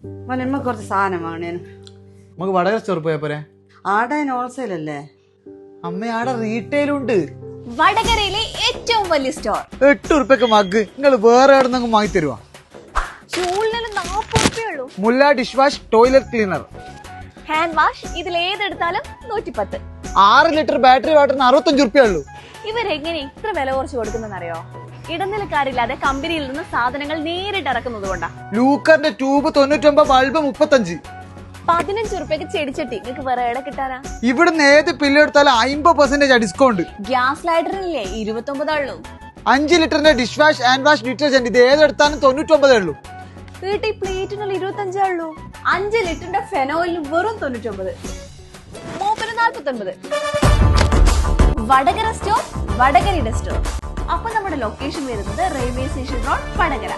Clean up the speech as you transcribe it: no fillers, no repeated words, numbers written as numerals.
മോനെ കുറച്ച് സാധനം വാങ്ങണേന്. നമുക്ക് വടകര സ്റ്റോർ പോയാ പോരെ? ആടെ ഹോൾസെയിൽ അല്ലേ അമ്മ? ആടെ റീറ്റെയിലും ഉണ്ട്. വടകരയിലെ ഏറ്റവും വലിയ സ്റ്റോർ. 8 ഉറുപ്പ്യക്ക് മഗ് നിങ്ങൾ വേറെ എവിടെ നിന്ന് വാങ്ങി തരുവാ? ചൂളിന് 40 ഉറുപ്പ്യുള്ളൂ. മുല്ല dish wash toilet cleaner, hand wash ഇതിൽ ഏതെടുത്താലും 110. 6 ലിറ്റർ ബാറ്ററി വാട്ടറിന് 65 ഉറുപ്പ്യ ഉള്ളൂ. ഇവരെങ്ങനെ ഇത്ര വില കുറച്ച് കൊടുക്കുന്നറിയോ? ഇടനിലക്കാരില്ലാതെ കമ്പനിയിൽ നിന്ന് സാധനങ്ങൾ നേരിട്ട് ഇറക്കുന്നത് കൊണ്ടാ. ലൂക്കറിന്റെ ട്യൂബ് 99, ബൾബ് 35. 15 ഉറുപ്പ്യക്ക് ചെടിച്ചട്ടി നിങ്ങൾക്ക് വേറെ എവിടെ കിട്ടാനാ? ഇവിടുന്ന് ഏത് പില്ല് എടുത്താലും 50% ഡിസ്കൗണ്ട്. ഗ്യാസ് ലൈറ്ററിനില്ലേ 29 ഉള്ളൂ. 5 ലിറ്ററിന്റെ dish wash hand wash detergent ഇത് ഏതെടുത്താലും 99 ഉള്ളൂ. വീട്ടിൽ പ്ലേറ്റിനുള്ള 25 ഉള്ളൂ. 5 ലിറ്ററിന്റെ ഫെനോയിലിന് വെറും 99. മോപ്പിന് 49. വടകര സ്റ്റോർ, വടകരയുടെ സ്റ്റോർ. അപ്പൊ നമ്മുടെ ലൊക്കേഷൻ വരുന്നത് റെയിൽവേ സ്റ്റേഷൻ റോഡ്, വടകര.